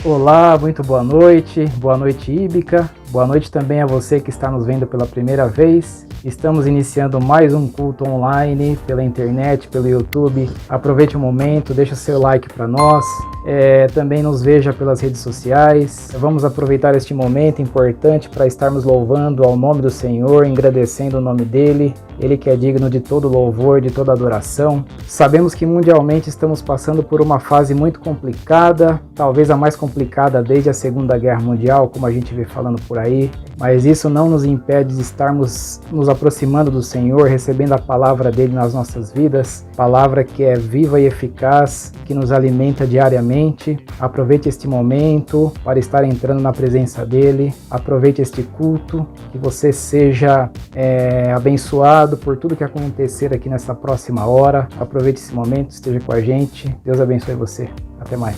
Olá, muito boa noite Íbica, boa noite também a você que está nos vendo pela primeira vez. Estamos iniciando mais um culto online pela internet, pelo YouTube. Aproveite o momento, deixa o seu like para nós, também nos veja pelas redes sociais. Vamos aproveitar este momento importante para estarmos louvando ao nome do Senhor, engrandecendo o nome dele, ele que é digno de todo louvor, de toda adoração. Sabemos que mundialmente estamos passando por uma fase muito complicada, talvez a mais complicada desde a Segunda Guerra Mundial, como a gente vê falando por aí, mas isso não nos impede de estarmos nos aproximando do Senhor, recebendo a palavra dele nas nossas vidas, palavra que é viva e eficaz, que nos alimenta diariamente. Aproveite este momento para estar entrando na presença dele, aproveite este culto, que você seja abençoado por tudo que acontecer aqui nessa próxima hora. Aproveite esse momento, esteja com a gente, Deus abençoe você, até mais.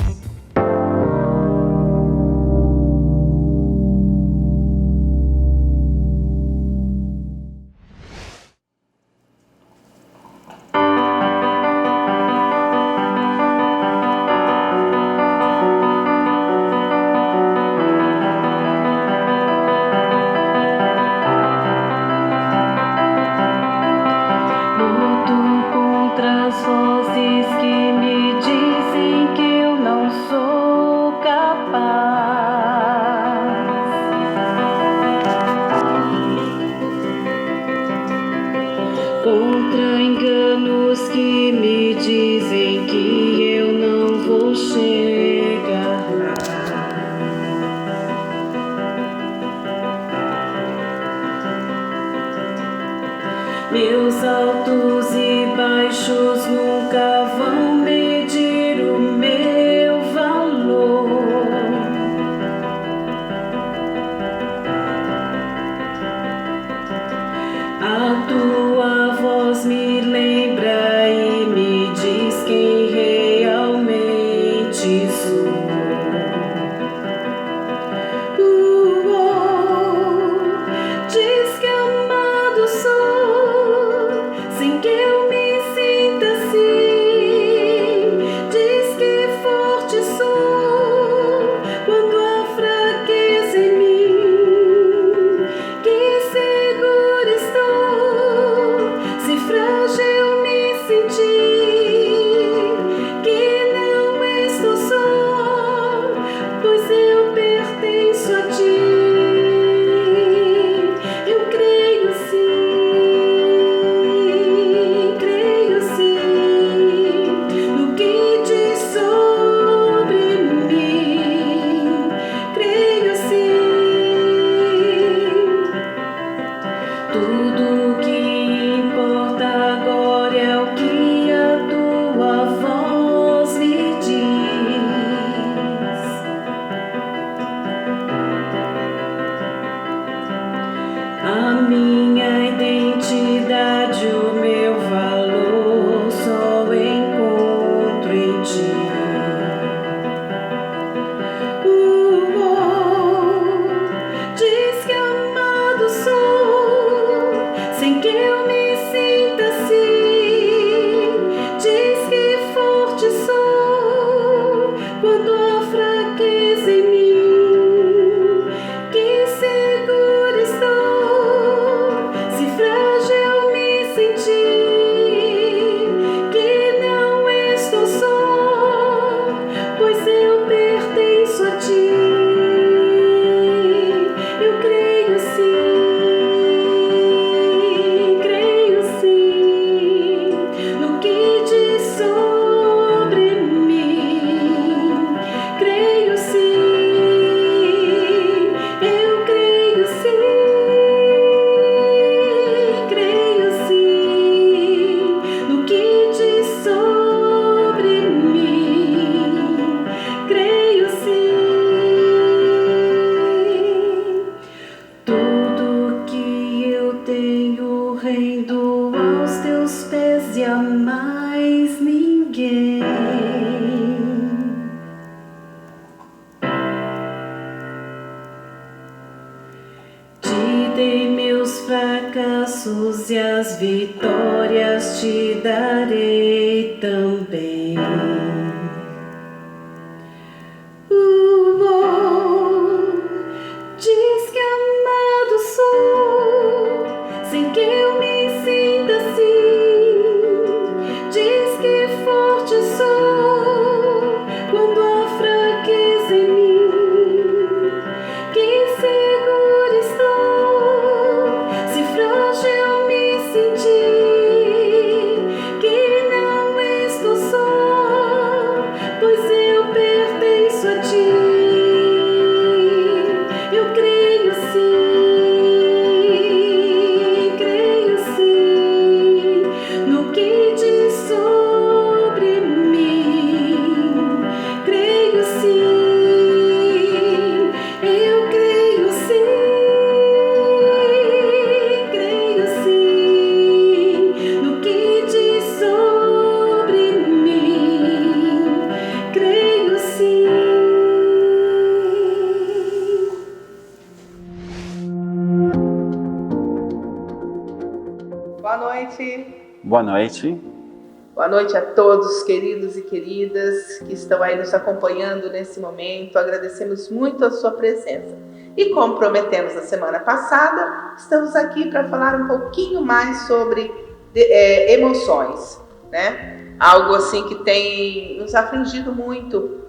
Contra enganos que me dizem que eu não vou chegar lá. Meus altos e baixos nunca vão medir o meu valor. A tua voz me lembra e me diz quem realmente sou. Diz que amado sou, sem que eu me sinta assim. Diz que forte sou, quando há fraqueza em mim. Que seguro estou, se frágil me sentir. Que não estou só, pois eu pertenço a ti. Eu creio sim, no que diz sobre mim. Creio sim. Tudo que importa agora é o que a tua voz me diz. A minha identidade, o meu valor, só encontro em ti. Diz que amado sou, sem que eu me sinta assim. Diz que forte sou, quando há fraqueza em mim. Que seguro estou, se frágil me sentir. Que não estou só, pois eu pertenço a ti. Eu creio sim, no que diz sobre mim. Creio sim, eu creio sim, no que diz sobre mim. Creio sim. Tudo que eu tenho rendo aos teus pés e a mais ninguém. Te dei meus fracassos e as vitórias te darei também. Boa noite. Boa noite a todos, queridos e queridas, que estão aí nos acompanhando nesse momento. Agradecemos muito a sua presença. E como prometemos na semana passada, estamos aqui para falar um pouquinho mais sobre emoções, né? Algo assim que tem nos afligido muito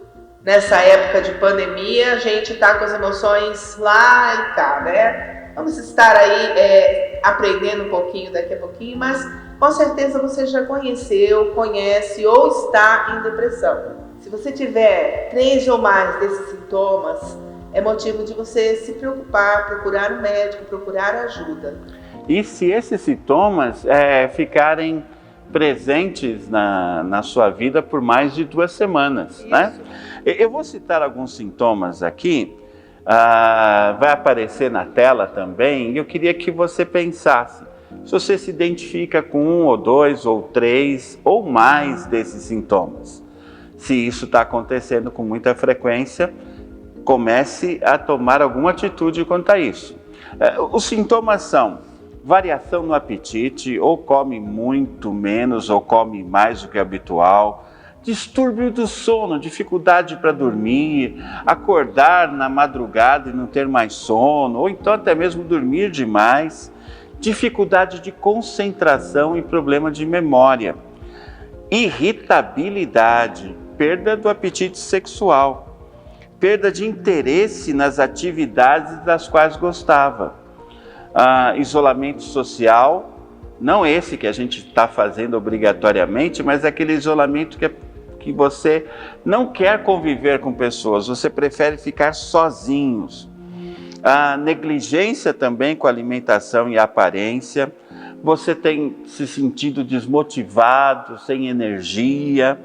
nessa época de pandemia. A gente está com as emoções lá e cá, né? Vamos estar aí aprendendo um pouquinho daqui a pouquinho, mas com certeza você já conheceu, conhece ou está em depressão. Se você tiver 3 ou mais desses sintomas, é motivo de você se preocupar, procurar um médico, procurar ajuda. E se esses sintomas ficarem presentes na sua vida por mais de 2 semanas, né? Eu vou citar alguns sintomas aqui, vai aparecer na tela também, e eu queria que você pensasse, se você se identifica com 1 ou 2 ou 3 ou mais desses sintomas. Se isso está acontecendo com muita frequência, comece a tomar alguma atitude quanto a isso. Os sintomas são variação no apetite, ou come muito menos, ou come mais do que habitual, distúrbio do sono, dificuldade para dormir, acordar na madrugada e não ter mais sono, ou então até mesmo dormir demais, dificuldade de concentração e problema de memória, irritabilidade, perda do apetite sexual, perda de interesse nas atividades das quais gostava, isolamento social, não esse que a gente está fazendo obrigatoriamente, mas aquele isolamento que você não quer conviver com pessoas, você prefere ficar sozinhos. A negligência também com a alimentação e a aparência, você tem se sentido desmotivado, sem energia,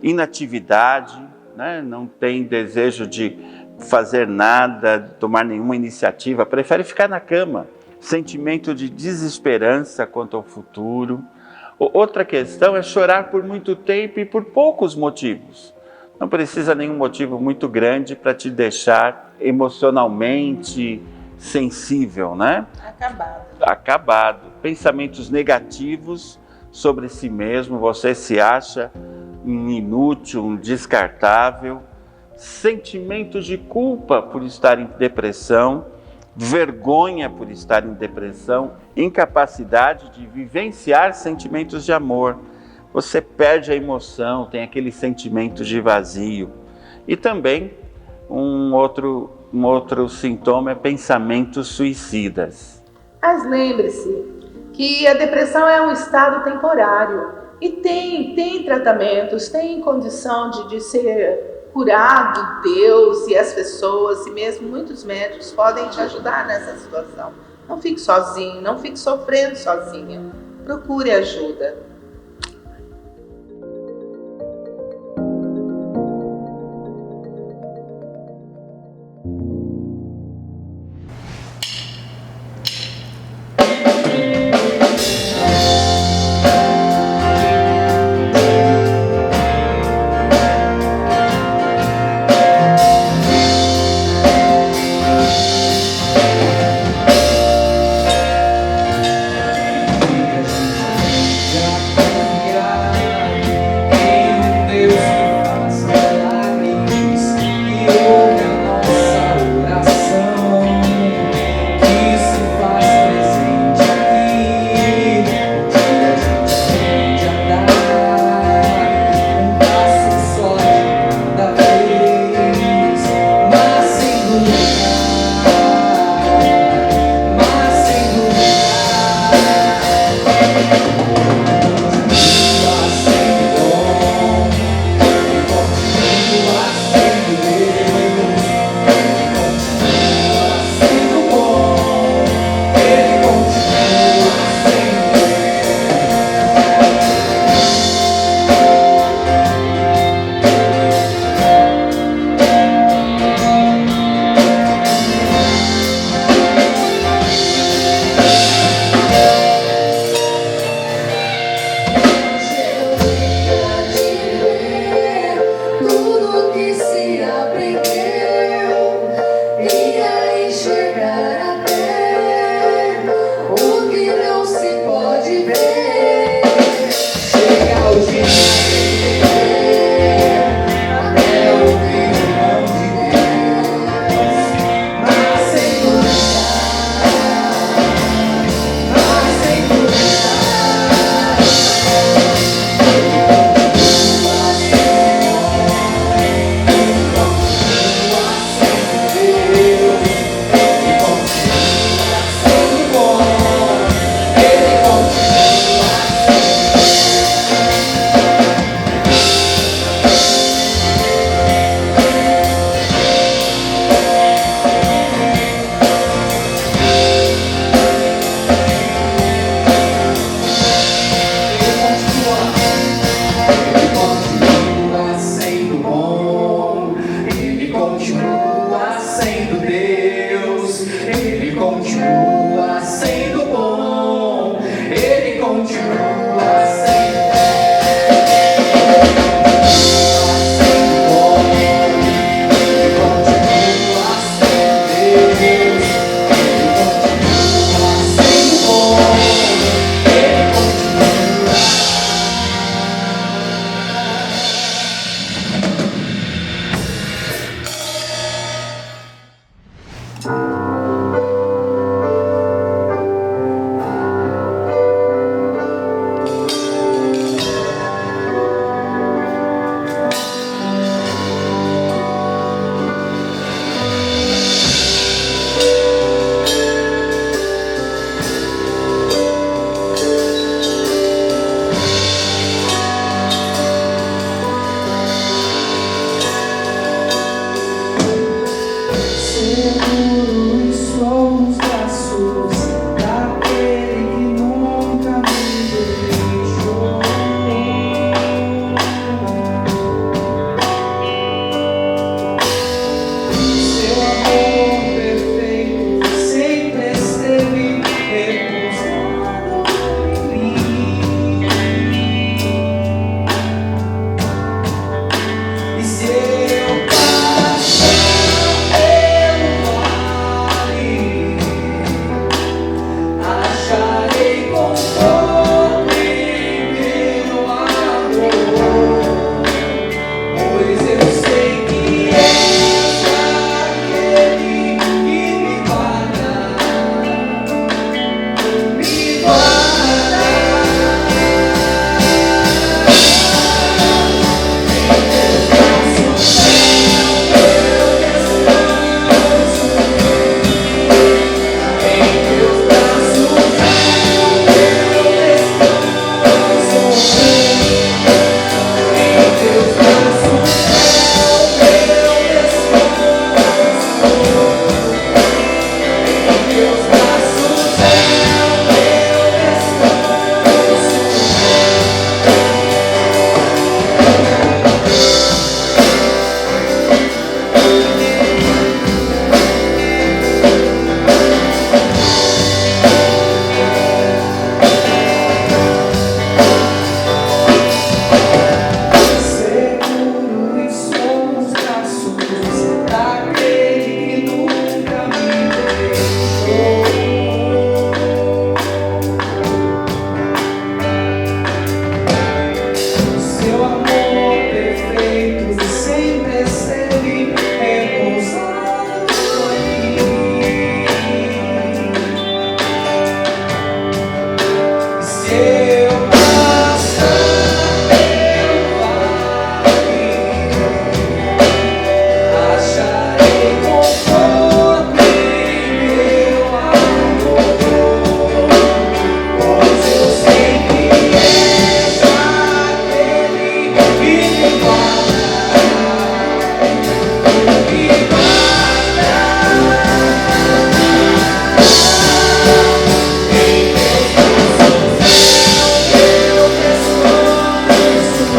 inatividade, né? Não tem desejo de fazer nada, tomar nenhuma iniciativa, prefere ficar na cama. Sentimento de desesperança quanto ao futuro. Outra questão é chorar por muito tempo e por poucos motivos. Não precisa nenhum motivo muito grande para te deixar emocionalmente sensível, né? Acabado. Pensamentos negativos sobre si mesmo, você se acha um inútil, um descartável. Sentimentos de culpa por estar em depressão, vergonha por estar em depressão, incapacidade de vivenciar sentimentos de amor. Você perde a emoção, tem aquele sentimento de vazio. E também um outro sintoma é pensamentos suicidas. Mas lembre-se que a depressão é um estado temporário e tem tratamentos, tem condição de ser curado. Deus e as pessoas e mesmo muitos médicos podem te ajudar nessa situação. Não fique sozinho, não fique sofrendo sozinho. Procure ajuda. feitos e sempre esteve repousado aqui. Se eu passar pelo vale, acharei conforto em teu amor, pois eu sei que és aquele que me guarda, que guarda em teus braços é o meu descanso,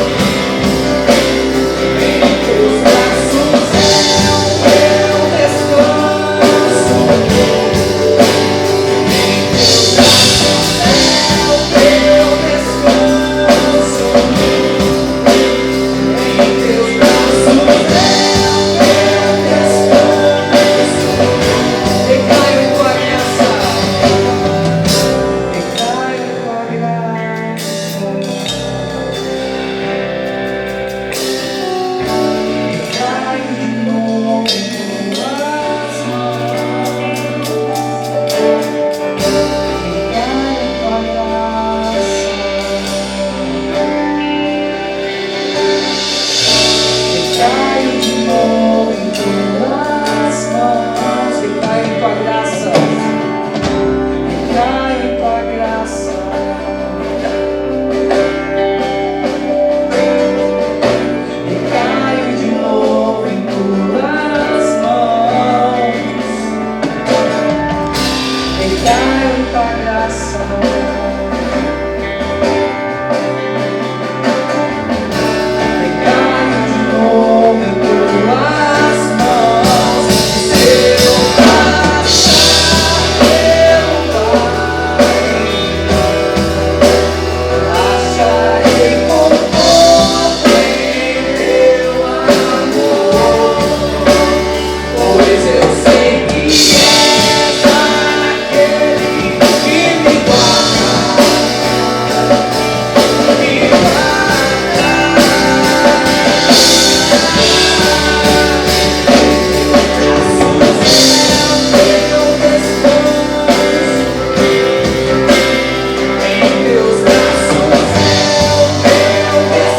em teus braços é o meu descanso, em teus braços é o meu descanso, em teus braços é o meu descanso. Recaio em tua graça, recaio em tua graça, recaio de novo em tuas mãos, recaio em tua graça, recaio de novo em tuas mãos, recaio em tua graça, recaio em tua graça, recaio de novo em tuas mãos, recaio em tua graça, recaio de novo em tuas mãos. Se eu passar pelo vale, acharei conforto em teu amor, pois eu sei que és aquele que me guarda, que guarda em teus braços é o meu descanso, em teus braços é o meu descanso, em teus braços é o meu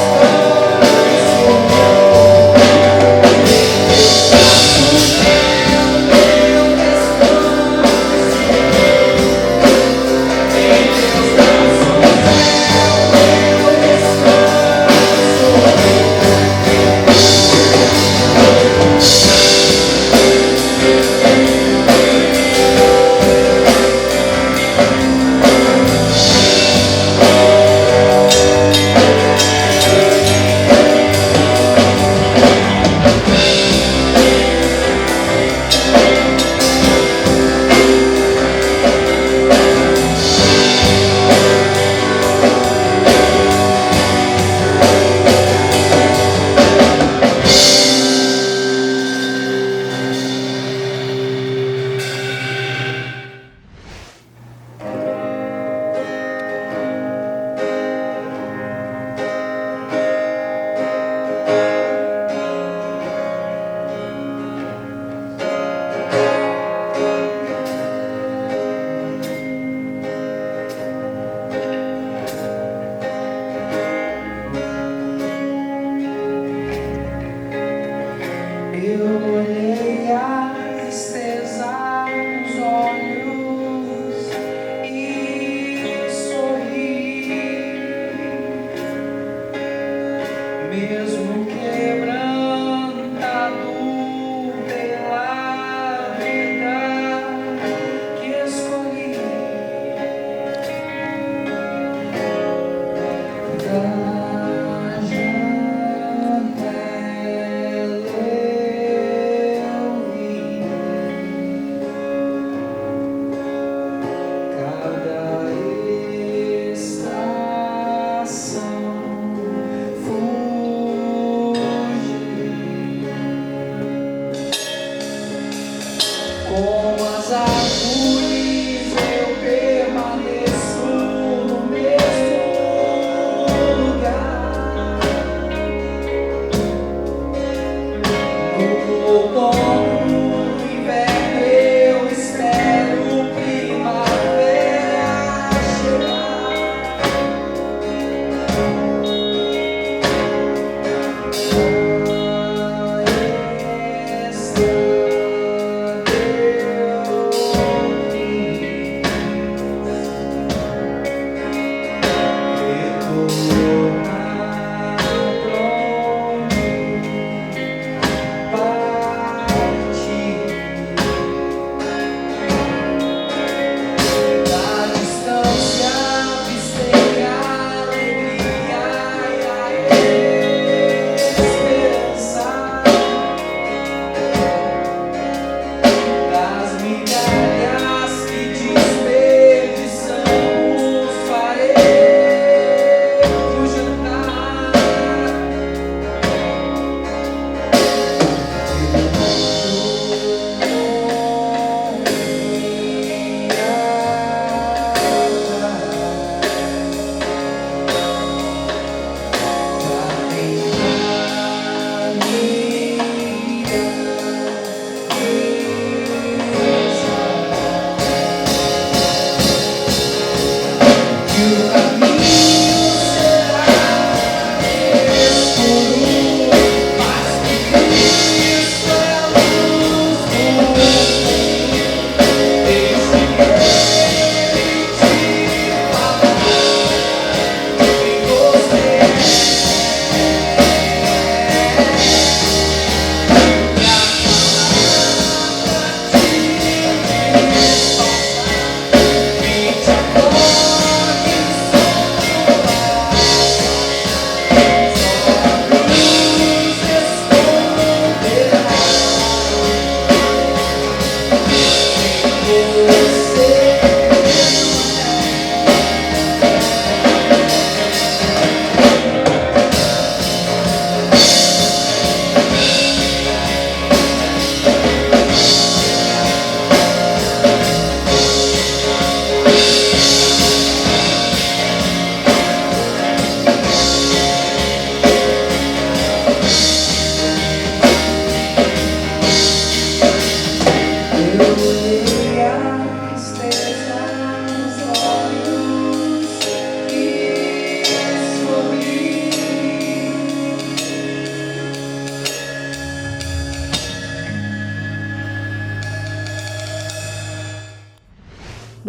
Eu olhei a tristeza nos olhos e sorri, mesmo quebrantado pela vida que escolhi. Da janela eu vi cada estação fugir.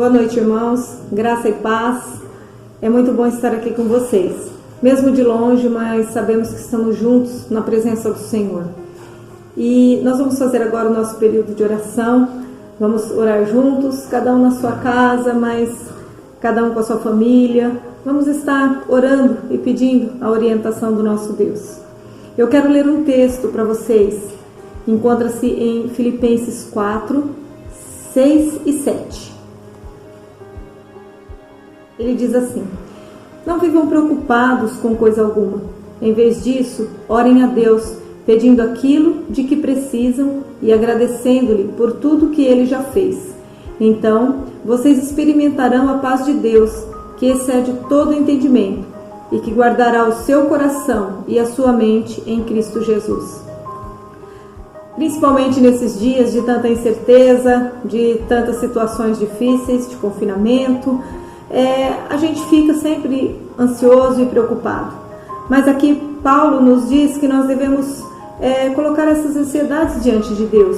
Boa noite, irmãos. Graça e paz. É muito bom estar aqui com vocês. Mesmo de longe, mas sabemos que estamos juntos na presença do Senhor. E nós vamos fazer agora o nosso período de oração. Vamos orar juntos, cada um na sua casa, mas cada um com a sua família. Vamos estar orando e pedindo a orientação do nosso Deus. Eu quero ler um texto para vocês. Encontra-se em Filipenses 4, 6 e 7. Ele diz assim: não vivam preocupados com coisa alguma. Em vez disso, orem a Deus, pedindo aquilo de que precisam e agradecendo-lhe por tudo que Ele já fez. Então, vocês experimentarão a paz de Deus, que excede todo entendimento, e que guardará o seu coração e a sua mente em Cristo Jesus. Principalmente nesses dias de tanta incerteza, de tantas situações difíceis, de confinamento, a gente fica sempre ansioso e preocupado. Mas aqui Paulo nos diz que nós devemos colocar essas ansiedades diante de Deus,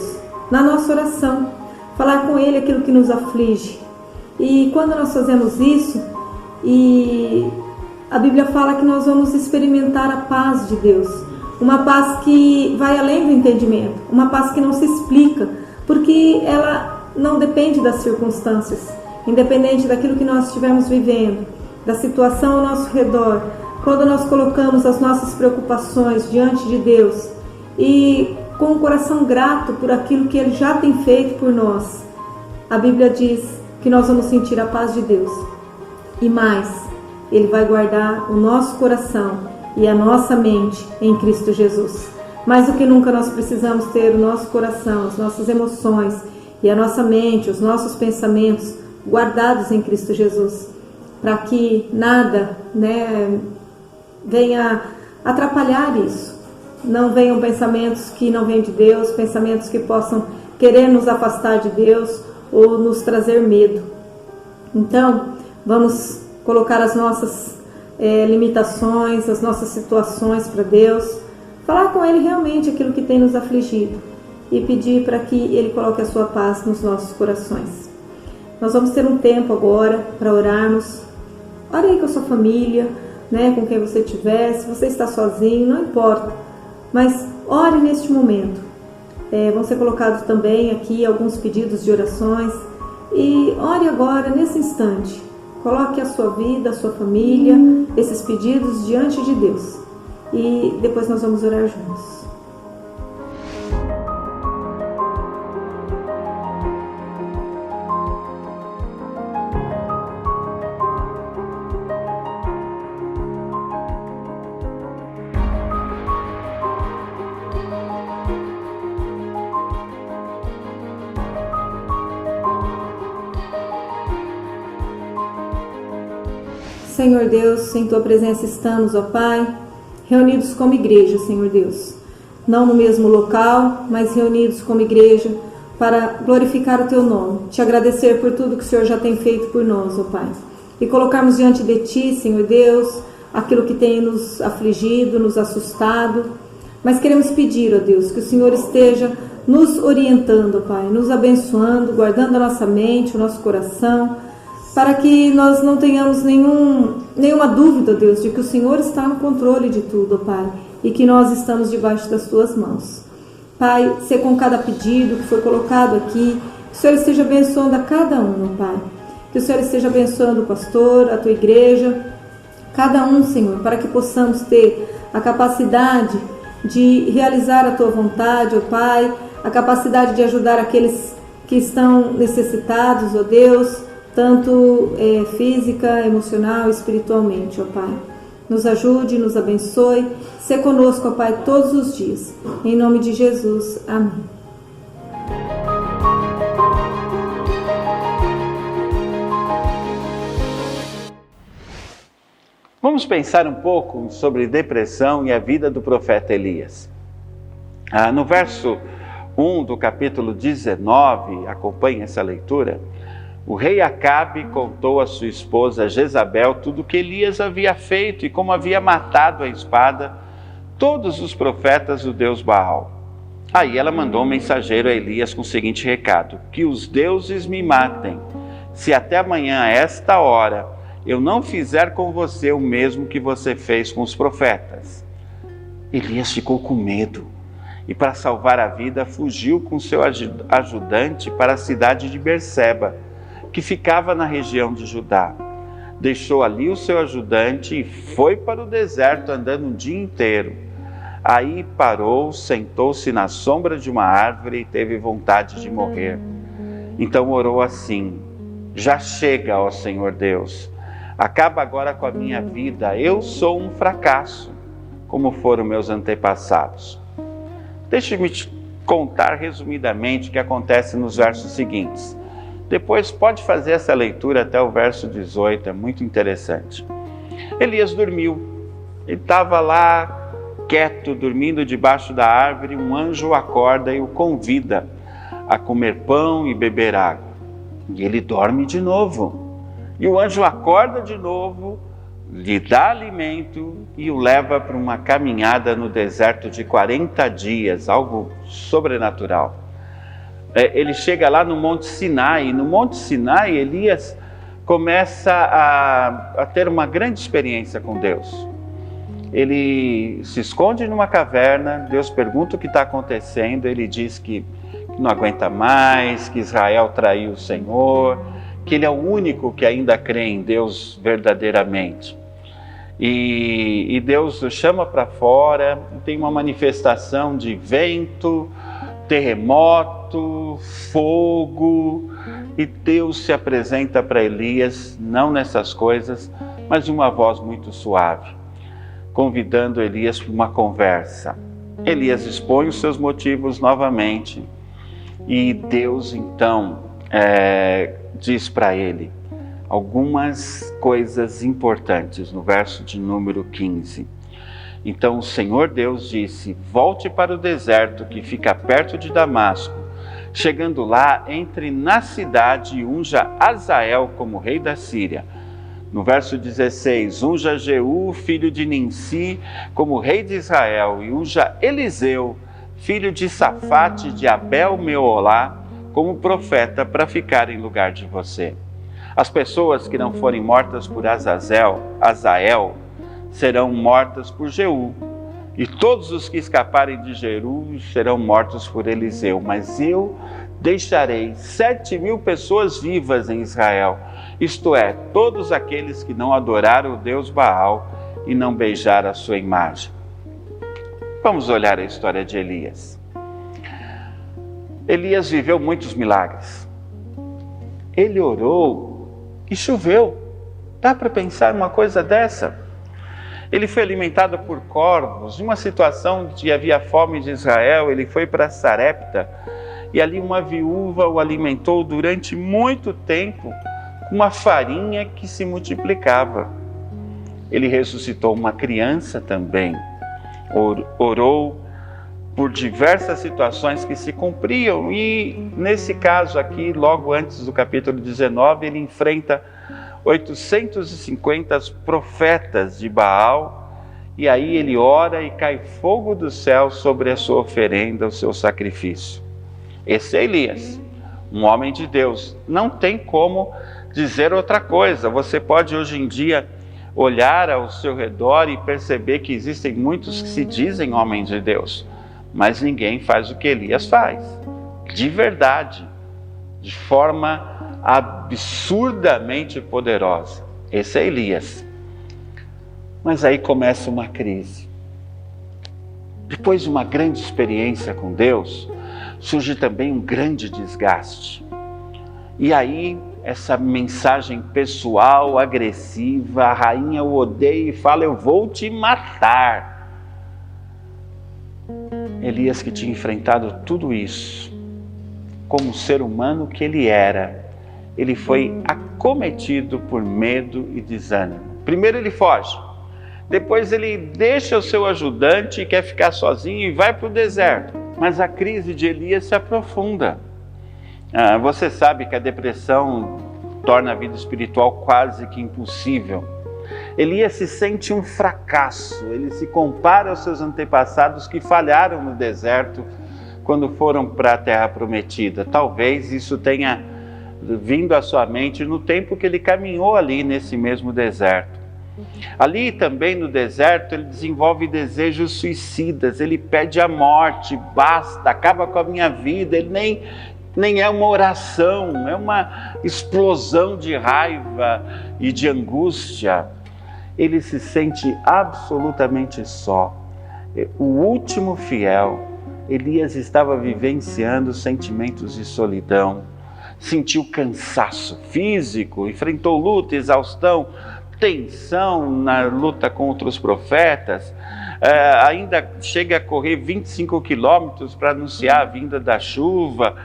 na nossa oração, falar com Ele aquilo que nos aflige. E quando nós fazemos isso, e a Bíblia fala que nós vamos experimentar a paz de Deus, uma paz que vai além do entendimento, uma paz que não se explica, porque ela não depende das circunstâncias, independente daquilo que nós estivermos vivendo, da situação ao nosso redor. Quando nós colocamos as nossas preocupações diante de Deus e com o coração grato por aquilo que Ele já tem feito por nós, a Bíblia diz que nós vamos sentir a paz de Deus. E mais, Ele vai guardar o nosso coração e a nossa mente em Cristo Jesus. Mais do que nunca nós precisamos ter o nosso coração, as nossas emoções e a nossa mente, os nossos pensamentos guardados em Cristo Jesus, para que nada venha atrapalhar isso. Não venham pensamentos que não vêm de Deus, pensamentos que possam querer nos afastar de Deus ou nos trazer medo. Então, vamos colocar as nossas limitações, as nossas situações para Deus, falar com Ele realmente aquilo que tem nos afligido e pedir para que Ele coloque a sua paz nos nossos corações. Nós vamos ter um tempo agora para orarmos. Ore aí com a sua família, com quem você estiver. Se você está sozinho, não importa, mas ore neste momento. Vão ser colocados também aqui alguns pedidos de orações, e ore agora, nesse instante. Coloque a sua vida, a sua família, esses pedidos diante de Deus. E depois nós vamos orar juntos. Senhor Deus, em Tua presença estamos, ó Pai, reunidos como igreja, Senhor Deus. Não no mesmo local, mas reunidos como igreja para glorificar o Teu nome. Te agradecer por tudo que o Senhor já tem feito por nós, ó Pai. E colocarmos diante de Ti, Senhor Deus, aquilo que tem nos afligido, nos assustado. Mas queremos pedir, ó Deus, que o Senhor esteja nos orientando, ó Pai, nos abençoando, guardando a nossa mente, o nosso coração, para que nós não tenhamos nenhuma dúvida, Deus, de que o Senhor está no controle de tudo, Pai, e que nós estamos debaixo das Tuas mãos. Pai, ser com cada pedido que foi colocado aqui, que o Senhor esteja abençoando a cada um, Pai. Que o Senhor esteja abençoando o pastor, a Tua igreja, cada um, Senhor, para que possamos ter a capacidade de realizar a Tua vontade, ó Pai, a capacidade de ajudar aqueles que estão necessitados, ó Deus, tanto física, emocional, espiritualmente, ó Pai. Nos ajude, nos abençoe, se conosco, ó Pai, todos os dias. Em nome de Jesus, amém. Vamos pensar um pouco sobre depressão e a vida do profeta Elias. No verso 1 do capítulo 19, acompanhe essa leitura. O rei Acabe contou à sua esposa Jezabel tudo o que Elias havia feito e como havia matado à espada todos os profetas do deus Baal. Aí ela mandou um mensageiro a Elias com o seguinte recado: que os deuses me matem, se até amanhã, a esta hora, eu não fizer com você o mesmo que você fez com os profetas. Elias ficou com medo e, para salvar a vida, fugiu com seu ajudante para a cidade de Berseba, que ficava na região de Judá. Deixou ali o seu ajudante e foi para o deserto andando um dia inteiro. Aí parou, sentou-se na sombra de uma árvore e teve vontade de morrer. Então orou assim: já chega, ó Senhor Deus, acaba agora com a minha vida, eu sou um fracasso, como foram meus antepassados. Deixe-me te contar resumidamente o que acontece nos versos seguintes. Depois pode fazer essa leitura até o verso 18, é muito interessante. Elias dormiu, ele estava lá quieto, dormindo debaixo da árvore. Um anjo o acorda e o convida a comer pão e beber água. E ele dorme de novo. E o anjo acorda de novo, lhe dá alimento e o leva para uma caminhada no deserto de 40 dias, algo sobrenatural. Ele chega lá no Monte Sinai, e no Monte Sinai Elias começa a ter uma grande experiência com Deus. Ele se esconde numa caverna, Deus pergunta o que está acontecendo, ele diz que não aguenta mais, que Israel traiu o Senhor, que ele é o único que ainda crê em Deus verdadeiramente. E Deus o chama para fora, tem uma manifestação de vento, terremoto, fogo, e Deus se apresenta para Elias, não nessas coisas, mas de uma voz muito suave, convidando Elias para uma conversa. Elias expõe os seus motivos novamente, e Deus então diz para ele algumas coisas importantes no verso de número 15. Então o Senhor Deus disse: volte para o deserto que fica perto de Damasco. Chegando lá, entre na cidade e unja Azael como rei da Síria. No verso 16, unja Jeú, filho de Ninsi, como rei de Israel, e unja Eliseu, filho de Safate de Abel-Meolá, como profeta, para ficar em lugar de você. As pessoas que não forem mortas por Azael, serão mortas por Jeú, e todos os que escaparem de Jeú serão mortos por Eliseu. Mas eu deixarei 7.000 pessoas vivas em Israel, isto é, todos aqueles que não adoraram o Deus Baal e não beijaram a sua imagem. Vamos olhar a história de Elias. Elias viveu muitos milagres. Ele orou e choveu. Dá para pensar uma coisa dessa? Ele foi alimentado por corvos. Em uma situação de havia fome de Israel, ele foi para Sarepta e ali uma viúva o alimentou durante muito tempo com uma farinha que se multiplicava. Ele ressuscitou uma criança também. Orou por diversas situações que se cumpriam, e nesse caso aqui, logo antes do capítulo 19, ele enfrenta 850 profetas de Baal, e aí ele ora e cai fogo do céu sobre a sua oferenda, o seu sacrifício. Esse é Elias, um homem de Deus. Não tem como dizer outra coisa. Você pode hoje em dia olhar ao seu redor e perceber que existem muitos que se dizem homens de Deus, mas ninguém faz o que Elias faz, de verdade, de forma absurdamente poderosa. Esse é Elias. Mas aí começa uma crise. Depois de uma grande experiência com Deus, surge também um grande desgaste. E aí, essa mensagem pessoal, agressiva, a rainha o odeia e fala: eu vou te matar. Elias, que tinha enfrentado tudo isso, como ser humano que ele era, ele foi acometido por medo e desânimo. Primeiro ele foge, depois ele deixa o seu ajudante e quer ficar sozinho e vai para o deserto. Mas a crise de Elias se aprofunda. Você sabe que a depressão torna a vida espiritual quase que impossível. Elias se sente um fracasso, ele se compara aos seus antepassados que falharam no deserto quando foram para a terra prometida. Talvez isso tenha vindo à sua mente no tempo que ele caminhou ali nesse mesmo deserto. Ali também no deserto ele desenvolve desejos suicidas, ele pede a morte, basta, acaba com a minha vida. Ele nem é uma oração, é uma explosão de raiva e de angústia. Ele se sente absolutamente só. O último fiel, Elias estava vivenciando sentimentos de solidão, sentiu cansaço físico, enfrentou luta, exaustão, tensão na luta contra os profetas, ainda chega a correr 25 quilômetros para anunciar a vinda da chuva.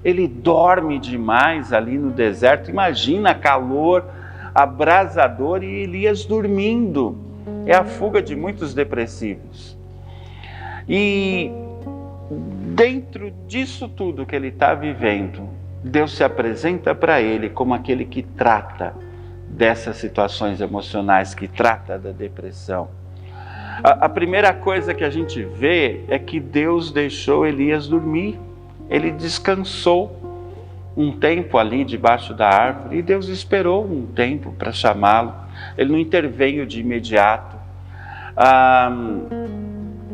Ele dorme demais ali no deserto, imagina calor abrasador e Elias dormindo. É a fuga de muitos depressivos. E dentro disso tudo que ele está vivendo, Deus se apresenta para ele como aquele que trata dessas situações emocionais, que trata da depressão. A primeira coisa que a gente vê é que Deus deixou Elias dormir. Ele descansou um tempo ali debaixo da árvore e Deus esperou um tempo para chamá-lo. Ele não interveio de imediato.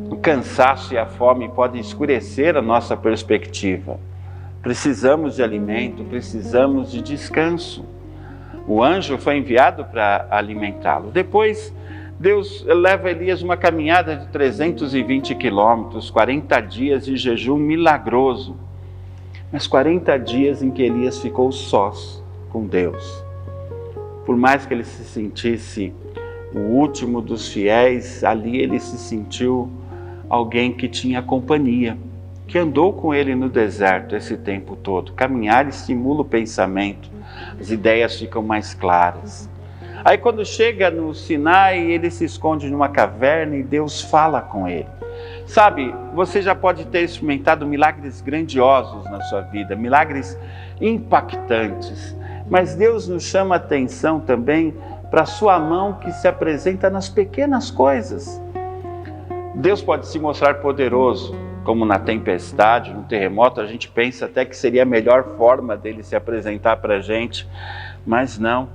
O cansaço e a fome podem escurecer a nossa perspectiva. Precisamos de alimento, precisamos de descanso. O anjo foi enviado para alimentá-lo. Depois, Deus leva Elias uma caminhada de 320 quilômetros, 40 dias de jejum milagroso. Mas 40 dias em que Elias ficou sós com Deus. Por mais que ele se sentisse o último dos fiéis, ali ele se sentiu alguém que tinha companhia, que andou com ele no deserto esse tempo todo. Caminhar estimula o pensamento, as ideias ficam mais claras. Aí quando chega no Sinai, ele se esconde numa caverna e Deus fala com ele. Sabe, você já pode ter experimentado milagres grandiosos na sua vida, milagres impactantes, mas Deus nos chama a atenção também para a sua mão que se apresenta nas pequenas coisas. Deus pode se mostrar poderoso, como na tempestade, no terremoto. A gente pensa até que seria a melhor forma dele se apresentar para a gente, mas não,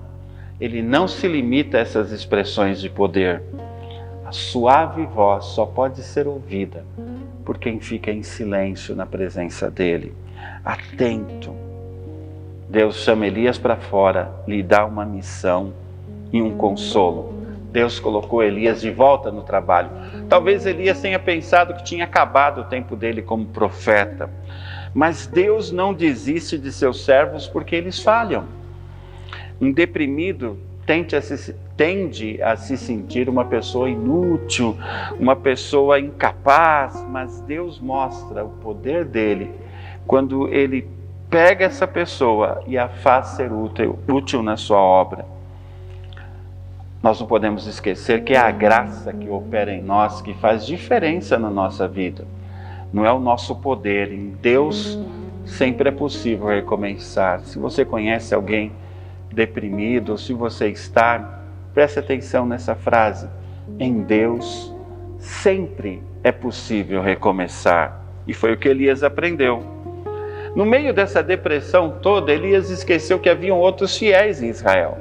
ele não se limita a essas expressões de poder. A suave voz só pode ser ouvida por quem fica em silêncio na presença dele, atento. Deus chama Elias para fora, lhe dá uma missão e um consolo. Deus colocou Elias de volta no trabalho. Talvez Elias tenha pensado que tinha acabado o tempo dele como profeta, mas Deus não desiste de seus servos porque eles falham. Um deprimido tende a se sentir uma pessoa inútil, uma pessoa incapaz, mas Deus mostra o poder dele quando ele pega essa pessoa e a faz ser útil na sua obra. Nós não podemos esquecer que é a graça que opera em nós que faz diferença na nossa vida. Não é o nosso poder. Em Deus sempre é possível recomeçar. Se você conhece alguém deprimido, ou se você está, preste atenção nessa frase. Em Deus sempre é possível recomeçar. E foi o que Elias aprendeu. No meio dessa depressão toda, Elias esqueceu que haviam outros fiéis em Israel.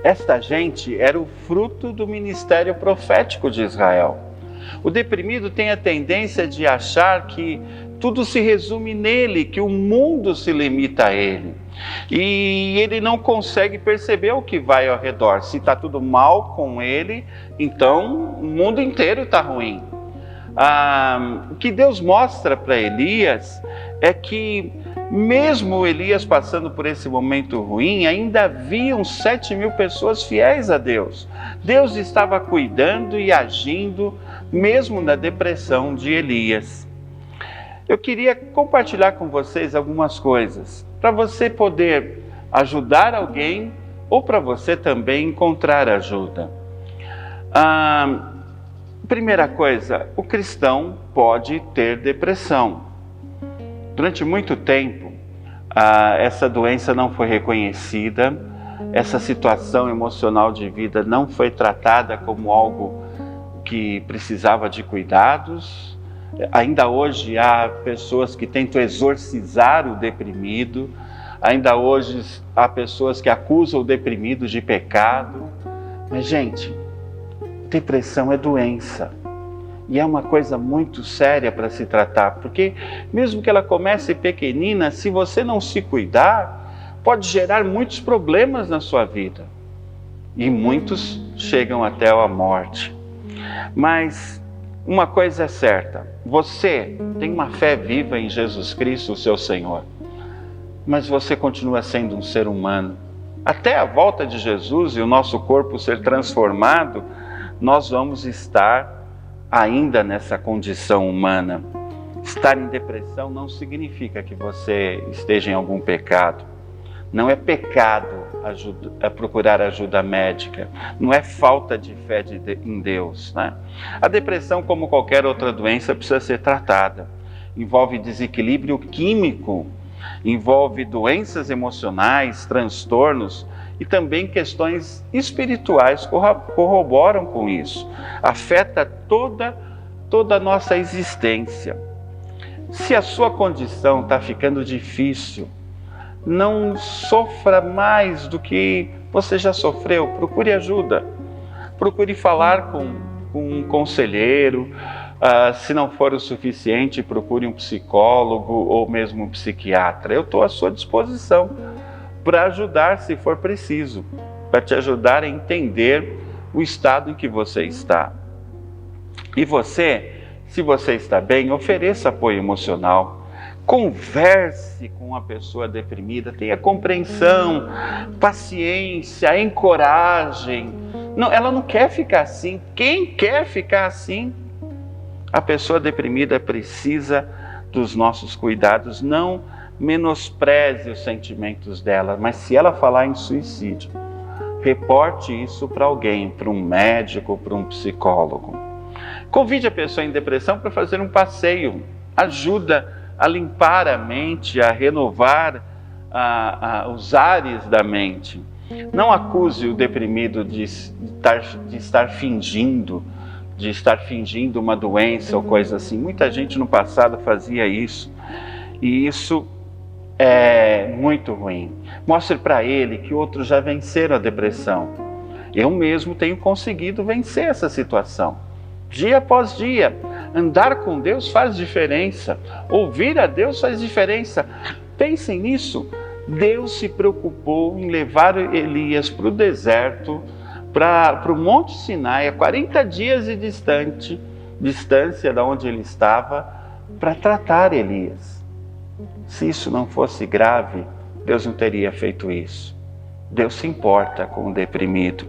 Esta gente era o fruto do ministério profético de Israel. O deprimido tem a tendência de achar que tudo se resume nele, que o mundo se limita a ele. E ele não consegue perceber o que vai ao redor. Se está tudo mal com ele, então o mundo inteiro está ruim. O que Deus mostra para Elias é que mesmo Elias passando por esse momento ruim, ainda haviam 7.000 pessoas fiéis a Deus. Deus estava cuidando e agindo mesmo na depressão de Elias. Eu queria compartilhar com vocês algumas coisas para você poder ajudar alguém ou para você também encontrar ajuda. Primeira coisa, o cristão pode ter depressão. Durante muito tempo, essa doença não foi reconhecida, essa situação emocional de vida não foi tratada como algo que precisava de cuidados. Ainda hoje há pessoas que tentam exorcizar o deprimido, Ainda hoje há pessoas que acusam o deprimido de pecado. Mas, gente, depressão é doença. E é uma coisa muito séria para se tratar, porque mesmo que ela comece pequenina, se você não se cuidar, pode gerar muitos problemas na sua vida. E muitos chegam até a morte. Mas uma coisa é certa, você tem uma fé viva em Jesus Cristo, o seu Senhor, mas você continua sendo um ser humano. Até a volta de Jesus e o nosso corpo ser transformado, nós vamos estar ainda nessa condição humana. Estar em depressão não significa que você esteja em algum pecado. Não é pecado procurar ajuda médica. Não é falta de fé em Deus, né? A depressão, como qualquer outra doença, precisa ser tratada. Envolve desequilíbrio químico, envolve doenças emocionais, transtornos, e também questões espirituais corroboram com isso. Afeta toda a nossa existência. Se a sua condição está ficando difícil, não sofra mais do que você já sofreu. Procure ajuda. Procure falar com um conselheiro. Se não for o suficiente, procure um psicólogo ou mesmo um psiquiatra. Eu estou à sua disposição para ajudar se for preciso, para te ajudar a entender o estado em que você está. E você, se você está bem, ofereça apoio emocional, converse com uma pessoa deprimida, tenha compreensão, paciência, encoragem. Não, ela não quer ficar assim. Quem quer ficar assim? A pessoa deprimida precisa dos nossos cuidados. Não menospreze os sentimentos dela, mas se ela falar em suicídio, reporte isso para alguém, para um médico, para um psicólogo. Convide a pessoa em depressão para fazer um passeio. Ajuda a limpar a mente, a renovar os ares da mente. Não acuse o deprimido de estar fingindo uma doença ou coisa assim. Muita gente no passado fazia isso, e isso é muito ruim. Mostre para ele que outros já venceram a depressão. Eu mesmo tenho conseguido vencer essa situação. Dia após dia, andar com Deus faz diferença. Ouvir a Deus faz diferença. Pensem nisso. Deus se preocupou em levar Elias para o deserto, para o Monte Sinai, a 40 dias de distância de onde ele estava, para tratar Elias. Se isso não fosse grave, Deus não teria feito isso. Deus se importa com o deprimido.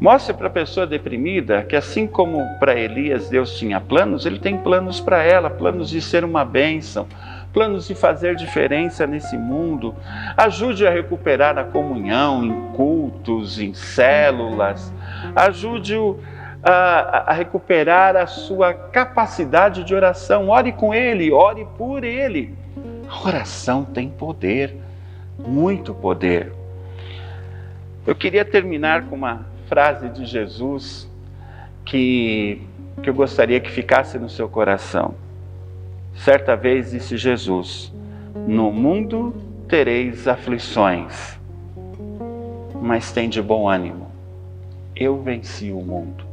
Mostre para a pessoa deprimida que, assim como para Elias Deus tinha planos, Ele tem planos para ela, planos de ser uma bênção, planos de fazer diferença nesse mundo. Ajude a recuperar a comunhão em cultos, em células. Ajude-o a recuperar a sua capacidade de oração. Ore com ele, ore por ele. A oração tem poder, muito poder. Eu queria terminar com uma frase de Jesus que eu gostaria que ficasse no seu coração. Certa vez disse Jesus: no mundo tereis aflições, mas tende bom ânimo. Eu venci o mundo.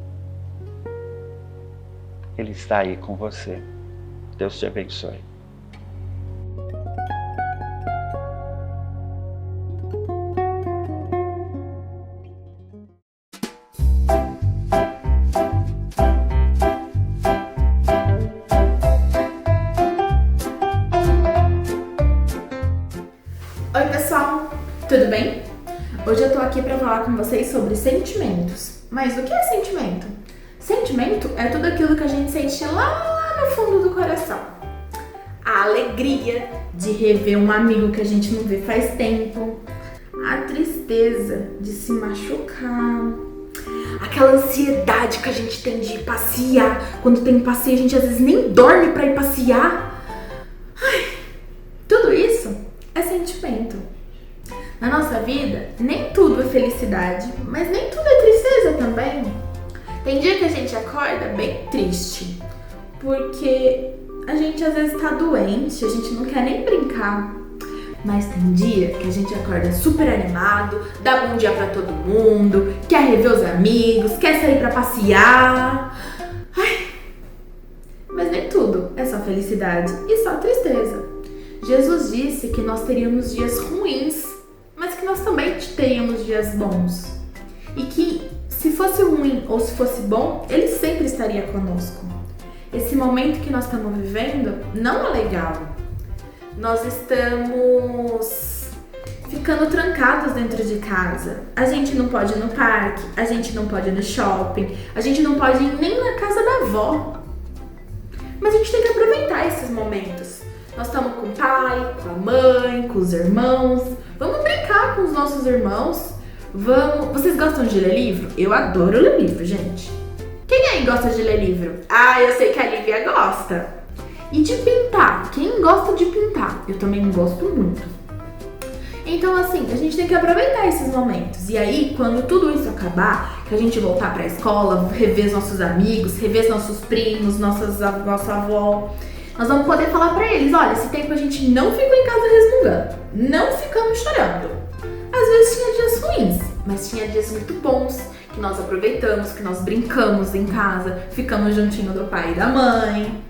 Ele está aí com você. Deus te abençoe. Oi pessoal, tudo bem? Hoje eu tô aqui para falar com vocês sobre sentimentos. Mas o que é sentimento? Sentimento é tudo aquilo que a gente sente lá no fundo do coração. A alegria de rever um amigo que a gente não vê faz tempo. A tristeza de se machucar. Aquela ansiedade que a gente tem de ir passear. Quando tem passeio, a gente às vezes nem dorme para ir passear. Tudo isso é sentimento. Na nossa vida, nem tudo é felicidade, mas nem tudo é tristeza também. Tem dia que a gente acorda bem triste, porque a gente às vezes tá doente, a gente não quer nem brincar. Mas tem dia que a gente acorda super animado, dá bom dia pra todo mundo, quer rever os amigos, quer sair pra passear. Ai, mas nem tudo é só felicidade e só tristeza. Jesus disse que nós teríamos dias ruins, mas que nós também teríamos dias bons. E que se fosse ruim ou se fosse bom, Ele sempre estaria conosco. Esse momento que nós estamos vivendo não é legal. Nós estamos ficando trancados dentro de casa. A gente não pode ir no parque, a gente não pode ir no shopping, a gente não pode ir nem na casa da avó. Mas a gente tem que aproveitar esses momentos. Nós estamos com o pai, com a mãe, com os irmãos. Vamos brincar com os nossos irmãos. Vocês gostam de ler livro? Eu adoro ler livro, gente. Quem aí gosta de ler livro? Ah, eu sei que a Lívia gosta. E de pintar? Quem gosta de pintar? Eu também gosto muito. Então, assim, a gente tem que aproveitar esses momentos. E aí, quando tudo isso acabar, que a gente voltar pra escola, rever os nossos amigos, rever os nossos primos, nossa avó, nós vamos poder falar pra eles, olha, esse tempo a gente não ficou em casa resmungando, não ficamos chorando. Às vezes tinha dias ruins, mas tinha dias muito bons, que nós aproveitamos, que nós brincamos em casa, ficamos juntinho do pai e da mãe.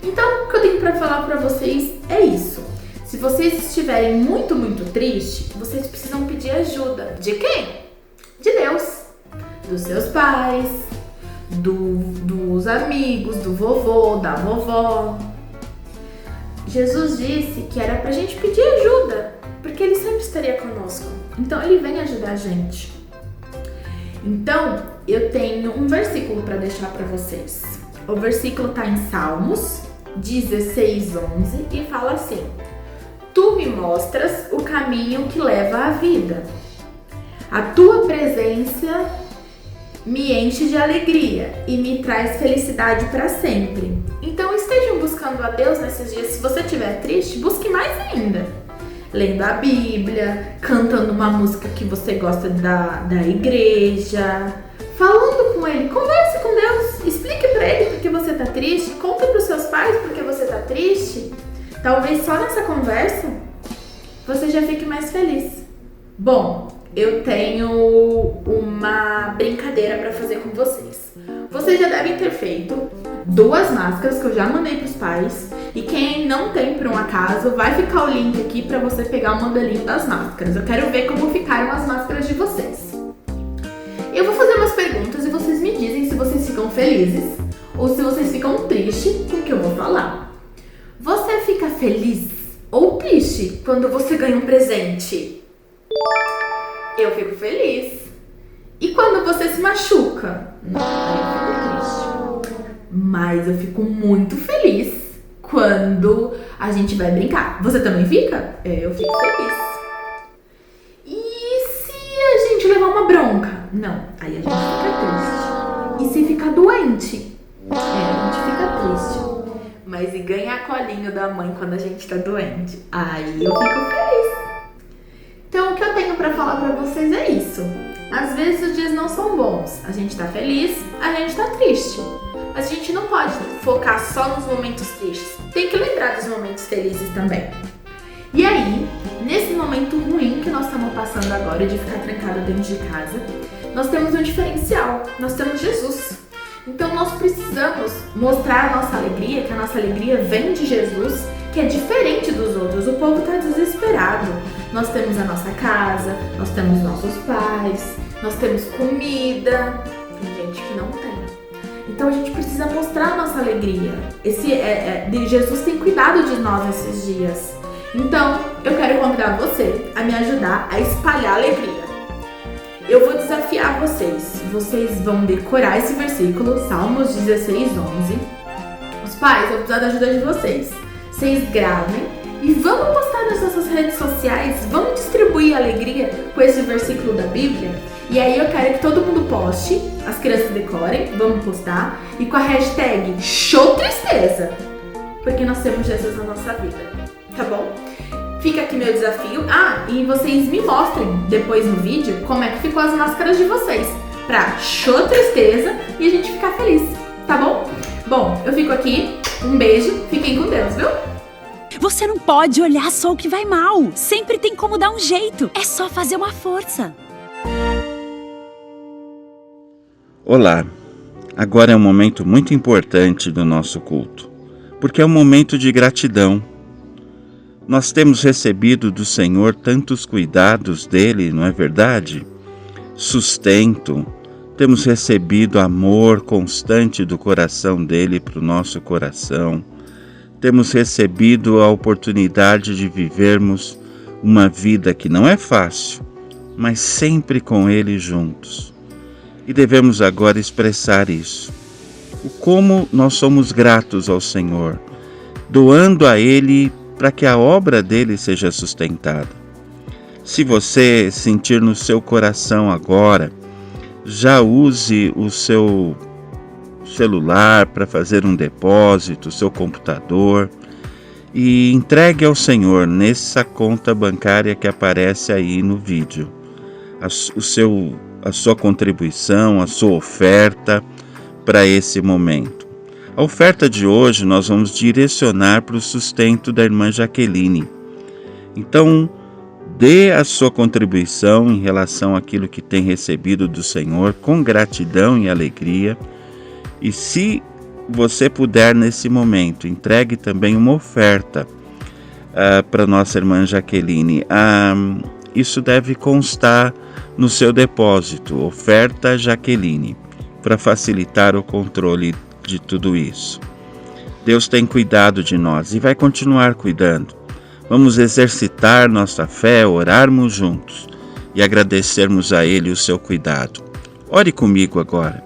Então, o que eu tenho pra falar pra vocês é isso. Se vocês estiverem muito, muito tristes, vocês precisam pedir ajuda. De quem? De Deus. Dos seus pais, dos amigos, do vovô, da vovó. Jesus disse que era pra gente pedir ajuda, porque Ele sempre estaria conosco. Então, Ele vem ajudar a gente. Então, eu tenho um versículo para deixar para vocês. O versículo está em Salmos 16:11 e fala assim: Tu me mostras o caminho que leva à vida. A tua presença me enche de alegria e me traz felicidade para sempre. Então estejam buscando a Deus nesses dias. Se você estiver triste, busque mais ainda. Lendo a Bíblia, cantando uma música que você gosta da igreja, falando com Ele, converse com Deus, explique para Ele porque você tá triste, conta para os seus pais porque você tá triste. Talvez só nessa conversa você já fique mais feliz. Bom, eu tenho uma brincadeira para fazer com vocês. Vocês já devem ter feito 2 máscaras que eu já mandei pros pais. E quem não tem, por um acaso, vai ficar o link aqui para você pegar o modelinho das máscaras. Eu quero ver como ficaram as máscaras de vocês. Eu vou fazer umas perguntas e vocês me dizem se vocês ficam felizes ou se vocês ficam tristes com o que eu vou falar. Você fica feliz ou triste quando você ganha um presente? Eu fico feliz. E quando você se machuca? Aí eu fico triste. Mas eu fico muito feliz quando a gente vai brincar. Você também fica? Eu fico feliz. E se a gente levar uma bronca? Não, aí a gente fica triste. E se ficar doente? A gente fica triste. Mas e ganhar colinho da mãe quando a gente tá doente? Aí eu fico feliz. Então o que eu tenho pra falar pra vocês é isso. Às vezes os dias não são bons. A gente tá feliz, a gente tá triste. Mas a gente não pode focar só nos momentos tristes. Tem que lembrar dos momentos felizes também. E aí, nesse momento ruim que nós estamos passando agora, de ficar trancado dentro de casa, nós temos um diferencial. Nós temos Jesus. Então nós precisamos mostrar a nossa alegria, que a nossa alegria vem de Jesus, que é diferente dos outros. O povo está desesperado. Nós temos a nossa casa, nós temos nossos pais, nós temos comida. Tem gente que não tem. Então a gente precisa mostrar a nossa alegria. Jesus tem cuidado de nós nesses dias. Então eu quero convidar você a me ajudar a espalhar a alegria. Eu vou desafiar vocês. Vocês vão decorar esse versículo, Salmos 16:11. Os pais, eu vou precisar da ajuda de vocês. Vocês gravem e vamos postar nas nossas redes sociais. Vamos distribuir a alegria com esse versículo da Bíblia. E aí eu quero que todo mundo poste, as crianças decorem, vamos postar, e com a hashtag #ShowTristeza, porque nós temos Jesus na nossa vida, tá bom? Fica aqui meu desafio. E vocês me mostrem depois no vídeo como é que ficou as máscaras de vocês, pra #ShowTristeza e a gente ficar feliz, tá bom? Bom, eu fico aqui, um beijo, fiquem com Deus, viu? Você não pode olhar só o que vai mal. Sempre tem como dar um jeito. É só fazer uma força. Olá, agora é um momento muito importante do nosso culto, porque é um momento de gratidão. Nós temos recebido do Senhor tantos cuidados dele, não é verdade? Sustento, temos recebido amor constante do coração dele para o nosso coração. Temos recebido a oportunidade de vivermos uma vida que não é fácil, mas sempre com ele juntos. E devemos agora expressar isso. O como nós somos gratos ao Senhor, doando a Ele para que a obra dele seja sustentada. Se você sentir no seu coração agora, já use o seu celular para fazer um depósito, o seu computador, e entregue ao Senhor nessa conta bancária que aparece aí no vídeo a sua contribuição, a sua oferta para esse momento. A oferta de hoje nós vamos direcionar para o sustento da irmã Jaqueline. Então, dê a sua contribuição em relação àquilo que tem recebido do Senhor com gratidão e alegria. E se você puder nesse momento, entregue também uma oferta para nossa irmã Jaqueline. Isso deve constar no seu depósito, oferta Jaqueline, para facilitar o controle de tudo isso. Deus tem cuidado de nós e vai continuar cuidando. Vamos exercitar nossa fé, orarmos juntos e agradecermos a Ele o seu cuidado. Ore comigo agora.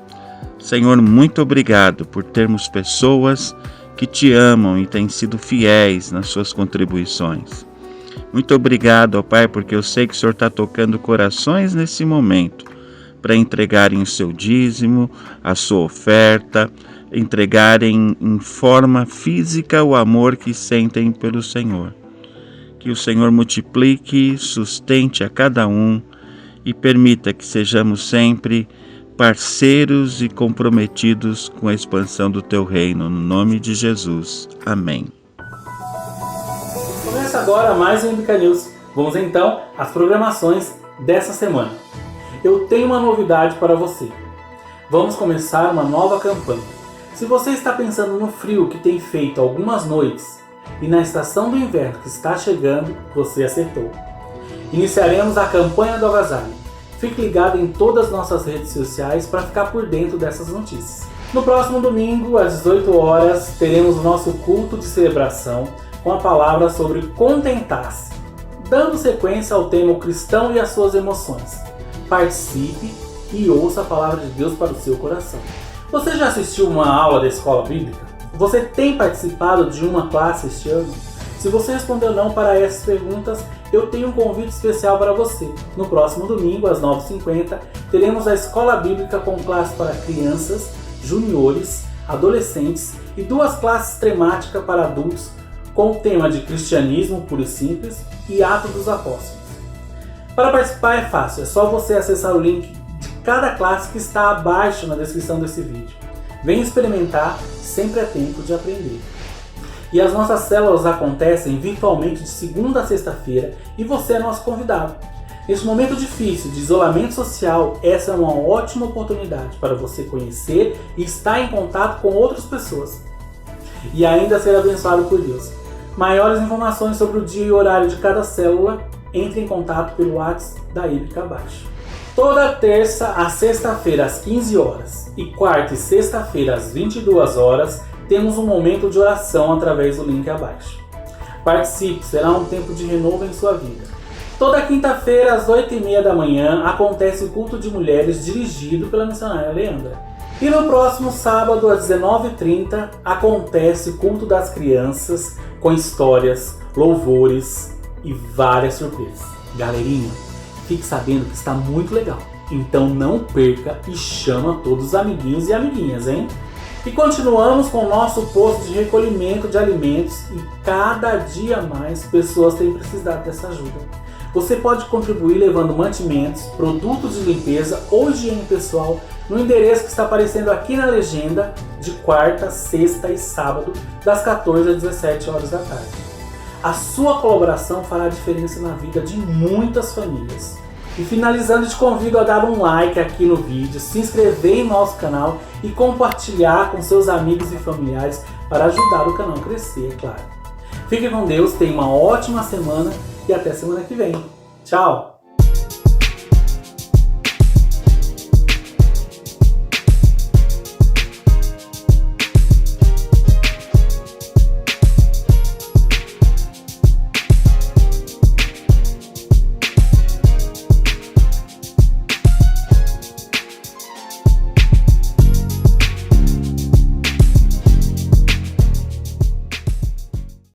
Senhor, muito obrigado por termos pessoas que te amam e têm sido fiéis nas suas contribuições. Muito obrigado, ó Pai, porque eu sei que o Senhor está tocando corações nesse momento para entregarem o seu dízimo, a sua oferta, entregarem em forma física o amor que sentem pelo Senhor. Que o Senhor multiplique, sustente a cada um e permita que sejamos sempre parceiros e comprometidos com a expansão do Teu reino. No nome de Jesus. Amém. Começa agora mais um Íbica News. Vamos então às programações dessa semana. Eu tenho uma novidade para você. Vamos começar uma nova campanha. Se você está pensando no frio que tem feito algumas noites e na estação do inverno que está chegando, você acertou. Iniciaremos a campanha do agasalho. Fique ligado em todas as nossas redes sociais para ficar por dentro dessas notícias. No próximo domingo, às 18 horas, teremos o nosso culto de celebração com a palavra sobre contentar-se, dando sequência ao tema O Cristão e as Suas Emoções. Participe e ouça a palavra de Deus para o seu coração. Você já assistiu uma aula da escola bíblica? Você tem participado de uma classe este ano? Se você respondeu não para essas perguntas, eu tenho um convite especial para você. No próximo domingo, às 9h50, teremos a escola bíblica com classe para crianças, juniores, adolescentes e 2 classes temáticas para adultos com o tema de cristianismo puro e simples e Atos dos Apóstolos. Para participar é fácil, é só você acessar o link de cada classe que está abaixo na descrição desse vídeo. Venha experimentar, sempre é tempo de aprender. E as nossas células acontecem virtualmente de segunda a sexta-feira e você é nosso convidado. Neste momento difícil de isolamento social, essa é uma ótima oportunidade para você conhecer e estar em contato com outras pessoas. E ainda ser abençoado por Deus. Maiores informações sobre o dia e horário de cada célula, entre em contato pelo WhatsApp da Íbica abaixo. Toda terça a sexta-feira às 15 horas e quarta e sexta-feira às 22 horas temos um momento de oração através do link abaixo. Participe, será um tempo de renovo em sua vida. Toda quinta-feira às 8h30 da manhã acontece o culto de mulheres dirigido pela missionária Leandra. E no próximo sábado às 19h30 acontece o culto das crianças com histórias, louvores e várias surpresas. Galerinha, fique sabendo que está muito legal. Então não perca e chama todos os amiguinhos e amiguinhas, hein? E continuamos com o nosso posto de recolhimento de alimentos e cada dia mais pessoas têm precisado dessa ajuda. Você pode contribuir levando mantimentos, produtos de limpeza ou higiene pessoal no endereço que está aparecendo aqui na legenda de quarta, sexta e sábado, das 14 às 17 horas da tarde. A sua colaboração fará diferença na vida de muitas famílias. E finalizando, te convido a dar um like aqui no vídeo, se inscrever em nosso canal e compartilhar com seus amigos e familiares para ajudar o canal a crescer, é claro. Fique com Deus, tenha uma ótima semana e até semana que vem. Tchau!